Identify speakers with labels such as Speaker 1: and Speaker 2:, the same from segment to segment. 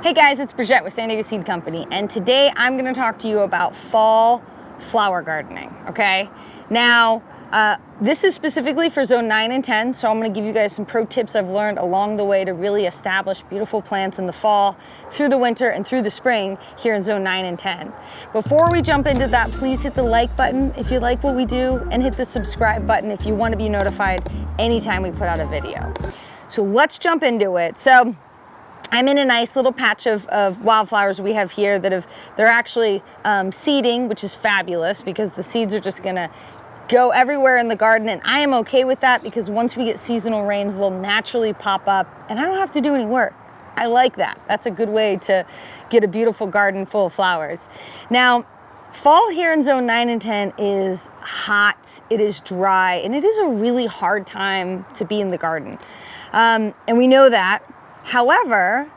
Speaker 1: Hey guys, it's Bridget with San Diego Seed Company, and today I'm going to talk to you about fall flower gardening, okay? Now, this is specifically for zone 9 and 10, so I'm going to give you guys some pro tips I've learned along the way to really establish beautiful plants in the fall, through the winter, and through the spring here in zone 9 and 10. Before we jump into that, please hit the like button if you like what we do, and hit the subscribe button if you want to be notified anytime we put out a video. So let's jump into it. So I'm in a nice little patch of wildflowers we have here that they're actually seeding, which is fabulous because the seeds are just gonna go everywhere in the garden, and I am okay with that because once we get seasonal rains, they'll naturally pop up and I don't have to do any work. I like that. That's a good way to get a beautiful garden full of flowers. Now, fall here in zone 9 and 10 is hot, it is dry, and it is a really hard time to be in the garden. And we know that. However,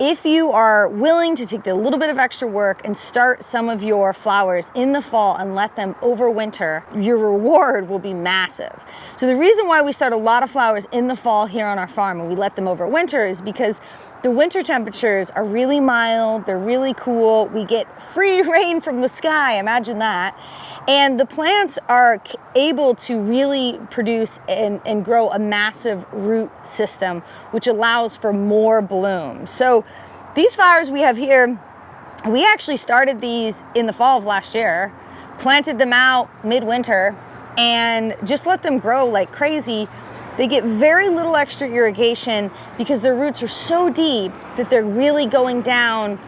Speaker 1: if you are willing to take a little bit of extra work and start some of your flowers in the fall and let them overwinter, your reward will be massive. So the reason why we start a lot of flowers in the fall here on our farm and we let them overwinter is because the winter temperatures are really mild, they're really cool, we get free rain from the sky, imagine that. And the plants are able to really produce and grow a massive root system, which allows for more bloom. So these flowers we have here, we actually started these in the fall of last year, planted them out midwinter, and just let them grow like crazy. They get very little extra irrigation because their roots are so deep that they're really going down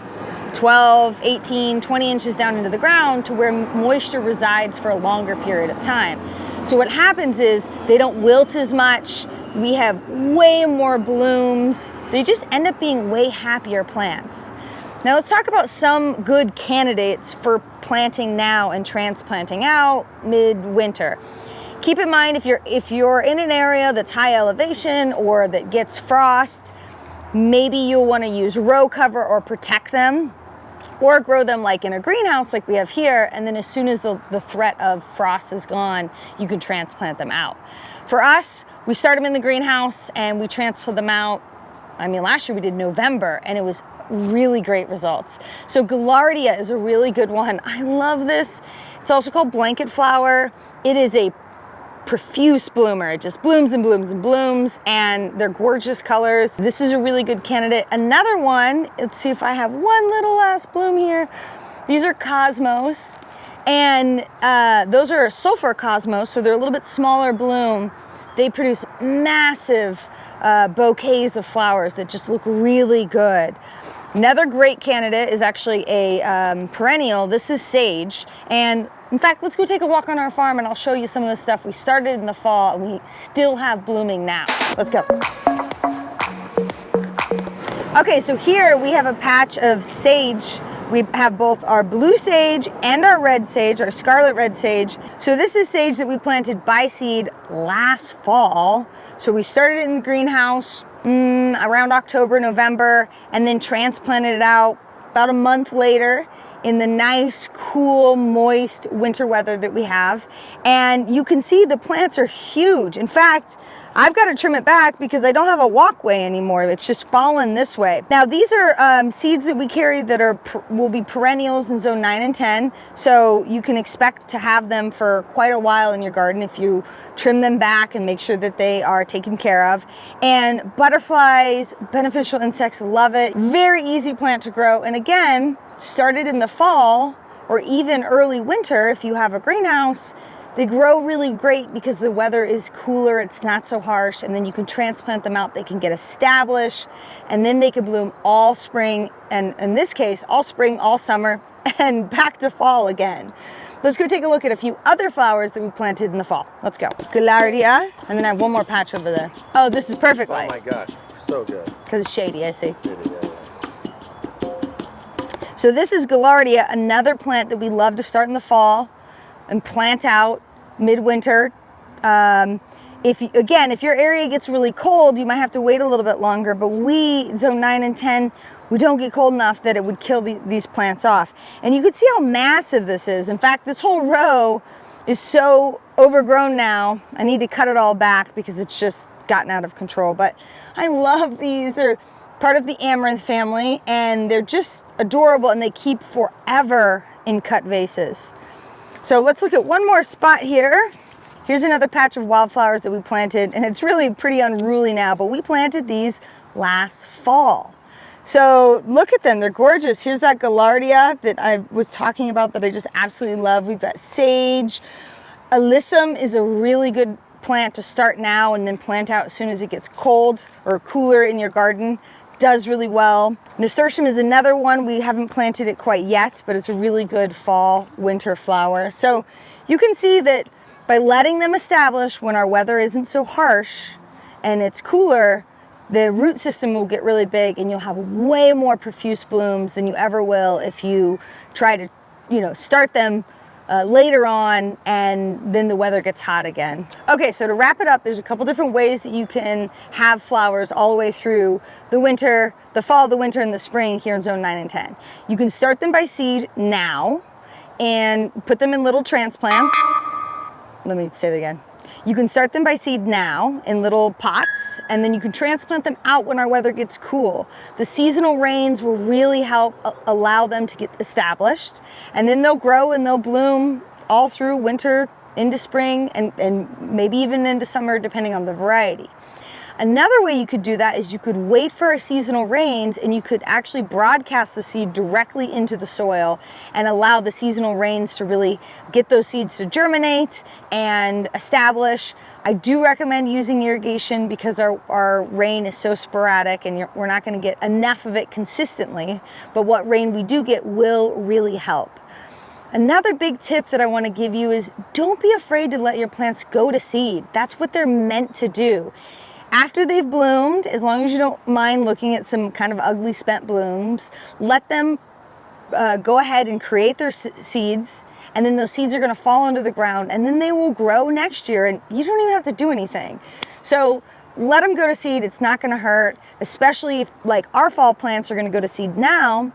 Speaker 1: 12, 18, 20 inches down into the ground to where moisture resides for a longer period of time. So what happens is they don't wilt as much. We have way more blooms. They just end up being way happier plants. Now let's talk about some good candidates for planting now and transplanting out midwinter. Keep in mind if you're in an area that's high elevation or that gets frost, maybe you'll want to use row cover or protect them, or grow them like in a greenhouse like we have here, and then as soon as the threat of frost is gone, you can transplant them out. For us, we start them in the greenhouse and we transplant them out. I mean, last year we did November and it was really great results. So Gaillardia is a really good one. I love this. It's also called blanket flower. It is a profuse bloomer. It just blooms and blooms and blooms, and they're gorgeous colors. This is a really good candidate. Another one, let's see if I have one little last bloom here. These are cosmos, and those are sulfur cosmos, so they're a little bit smaller bloom. They produce massive bouquets of flowers that just look really good. Another great candidate is actually a perennial. This is sage, and in fact, let's go take a walk on our farm and I'll show you some of the stuff we started in the fall and we still have blooming now. Let's go. Okay, so here we have a patch of sage. We have both our blue sage and our red sage, our scarlet red sage. So this is sage that we planted by seed last fall. So we started it in the greenhouse around October, November, and then transplanted it out about a month later in the nice, cool, moist winter weather that we have. And you can see the plants are huge. In fact, I've got to trim it back because I don't have a walkway anymore. It's just fallen this way. Now, these are seeds that we carry that will be perennials in zone 9 and 10. So you can expect to have them for quite a while in your garden if you trim them back and make sure that they are taken care of. And butterflies, beneficial insects love it. Very easy plant to grow. And again, started in the fall or even early winter if you have a greenhouse, they grow really great because the weather is cooler, it's not so harsh, and then you can transplant them out, they can get established, and then they can bloom all spring, and in this case, all spring, all summer, and back to fall again. Let's go take a look at a few other flowers that we planted in the fall. Let's go. Gaillardia, and then I have one more patch over there. Oh, this is perfect light.
Speaker 2: Oh my gosh, so good.
Speaker 1: Because it's shady, I see. So this is Gaillardia, another plant that we love to start in the fall and plant out midwinter. If your area gets really cold, you might have to wait a little bit longer, but we, zone 9 and 10, we don't get cold enough that it would kill these plants off. And you can see how massive this is. In fact, this whole row is so overgrown now. I need to cut it all back because it's just gotten out of control. But I love these. They're part of the amaranth family, and they're just adorable, and they keep forever in cut vases. So let's look at one more spot here. Here's another patch of wildflowers that we planted, and it's really pretty unruly now, but we planted these last fall. So look at them, they're gorgeous. Here's that gaillardia that I was talking about that I just absolutely love. We've got sage. Alyssum is a really good plant to start now and then plant out as soon as it gets cold or cooler in your garden. Does really well. Nasturtium is another one. We haven't planted it quite yet, but it's a really good fall, winter flower. So you can see that by letting them establish when our weather isn't so harsh and it's cooler, the root system will get really big and you'll have way more profuse blooms than you ever will if you try to, start them later on and then the weather gets hot again. Okay, so to wrap it up, there's a couple different ways that you can have flowers all the way through the winter, the fall, the winter, and the spring here in zone 9 and 10. You can start them by seed now and put them in little transplants. Let me say that again. You can start them by seed now in little pots, and then you can transplant them out when our weather gets cool. The seasonal rains will really help allow them to get established, and then they'll grow and they'll bloom all through winter into spring and maybe even into summer depending on the variety. Another way you could do that is you could wait for seasonal rains and you could actually broadcast the seed directly into the soil and allow the seasonal rains to really get those seeds to germinate and establish. I do recommend using irrigation because our rain is so sporadic and we're not going to get enough of it consistently, but what rain we do get will really help. Another big tip that I want to give you is don't be afraid to let your plants go to seed. That's what they're meant to do. After they've bloomed, as long as you don't mind looking at some kind of ugly spent blooms, let them go ahead and create their seeds, and then those seeds are going to fall into the ground, and then they will grow next year, and you don't even have to do anything. So let them go to seed. It's not going to hurt, especially if, like, our fall plants are going to go to seed now,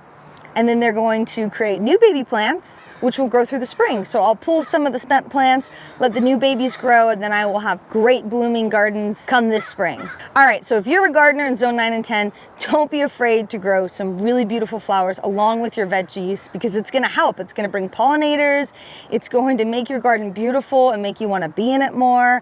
Speaker 1: and then they're going to create new baby plants, which will grow through the spring. So I'll pull some of the spent plants, let the new babies grow, and then I will have great blooming gardens come this spring. All right, so if you're a gardener in zone 9 and 10, don't be afraid to grow some really beautiful flowers along with your veggies because it's gonna help. It's gonna bring pollinators. It's going to make your garden beautiful and make you wanna be in it more.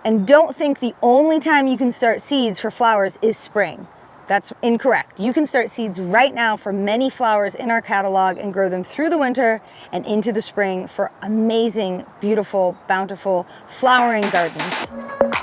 Speaker 1: And don't think the only time you can start seeds for flowers is spring. That's incorrect. You can start seeds right now for many flowers in our catalog and grow them through the winter and into the spring for amazing, beautiful, bountiful flowering gardens.